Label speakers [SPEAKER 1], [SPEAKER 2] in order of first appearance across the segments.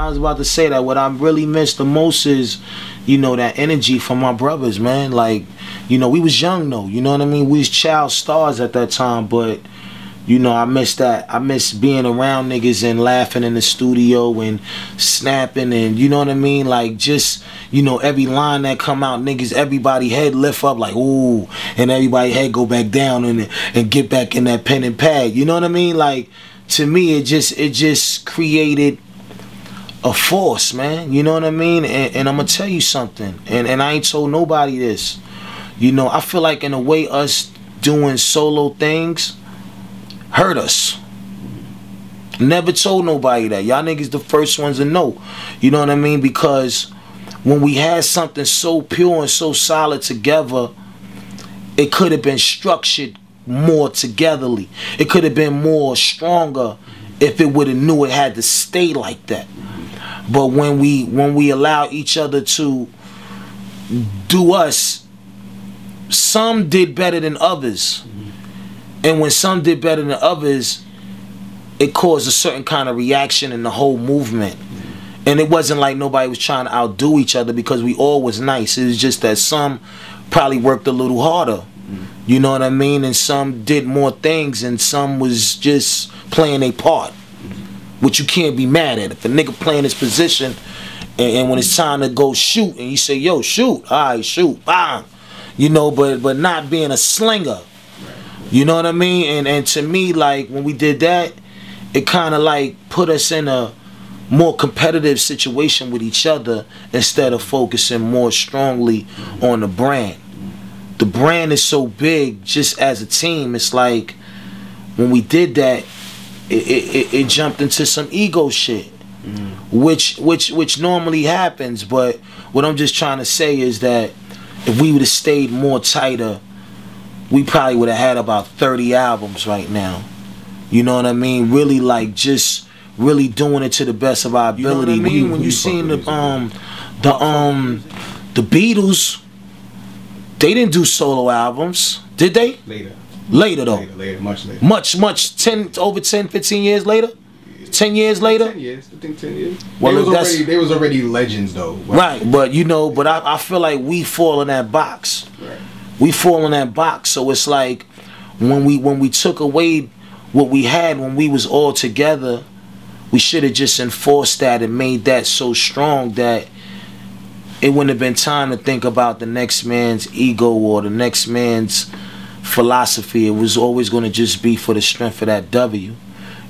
[SPEAKER 1] I was about to say that. What I really miss the most is, you know, that energy from my brothers, man. Like, you know, we was young though. You know what I mean? We was child stars at that time, but you know, I miss that. I miss being around niggas and laughing in the studio and snapping and, you know what I mean? Like, just, you know, every line that come out, niggas, everybody head lift up like, ooh, and everybody head go back down and get back in that pen and pad. You know what I mean? Like, to me, it just created a force, man. You know what I mean? And I'm going to tell you something, and I ain't told nobody this. You know, I feel like in a way us doing solo things hurt us. Never told nobody that. Y'all niggas the first ones to know. You know what I mean? Because when we had something so pure and so solid together, it could have been structured more togetherly. It could have been more stronger if it would have knew it had to stay like that. But when we allow each other to do us, some did better than others. And when some did better than others, it caused a certain kind of reaction in the whole movement. And it wasn't like nobody was trying to outdo each other because we all was nice. It was just that some probably worked a little harder. You know what I mean? And some did more things and some was just playing a part. Which you can't be mad at. If a nigga playing his position and when it's time to go shoot and you say, yo, shoot. Alright, shoot. Bang. You know, but not being a slinger. You know what I mean? And to me, like, when we did that, it kind of like put us in a more competitive situation with each other instead of focusing more strongly on the brand. The brand is so big just as a team. It's like when we did that, it jumped into some ego shit, which normally happens. But what I'm just trying to say is that if we would have stayed more tighter, we probably would have had about 30 albums right now. You know what I mean? Really, like, just really doing it to the best of our ability. You know what I mean? When you seen the Beatles, they didn't do solo albums, did they? Later though.
[SPEAKER 2] Later, much later.
[SPEAKER 1] Much, over 10, 15 years later? 10 years later?
[SPEAKER 2] 10 years, I think 10 years.
[SPEAKER 1] Well,
[SPEAKER 2] they was already legends though.
[SPEAKER 1] Right, but you know, but I feel like we fall in that box.
[SPEAKER 2] Right.
[SPEAKER 1] We fall in that box, so it's like when we took away what we had when we was all together, we should have just enforced that and made that so strong that it wouldn't have been time to think about the next man's ego or the next man's philosophy. It was always going to just be for the strength of that W.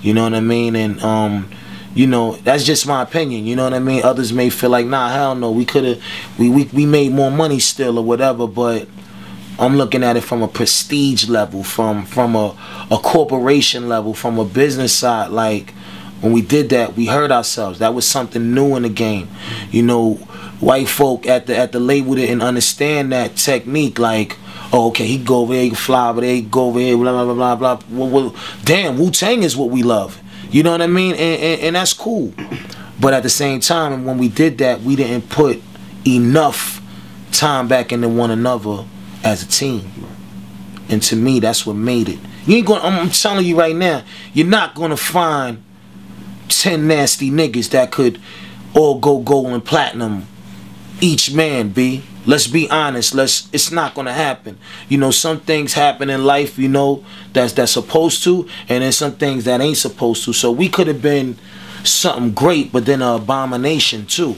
[SPEAKER 1] You know what I mean? And you know, that's just my opinion. You know what I mean? Others may feel like, nah, hell no, we could have, we made more money still or whatever, but I'm looking at it from a prestige level, from a corporation level, from a business side. Like, when we did that, we hurt ourselves. That was something new in the game. You know, white folk at the label didn't understand that technique. Like, oh, okay, he can go over there, he can fly over there, he can go over here, blah, blah, blah, blah, blah. Well, damn, Wu-Tang is what we love. You know what I mean? And that's cool. But at the same time, when we did that, we didn't put enough time back into one another as a team. And to me, that's what made it. You ain't gonna, I'm telling you right now, you're not gonna find 10 nasty niggas that could all go gold and platinum each man, B. Let's be honest. It's not gonna happen. You know, some things happen in life, you know, that's supposed to, and then some things that ain't supposed to. So we could have been something great, but then an abomination too.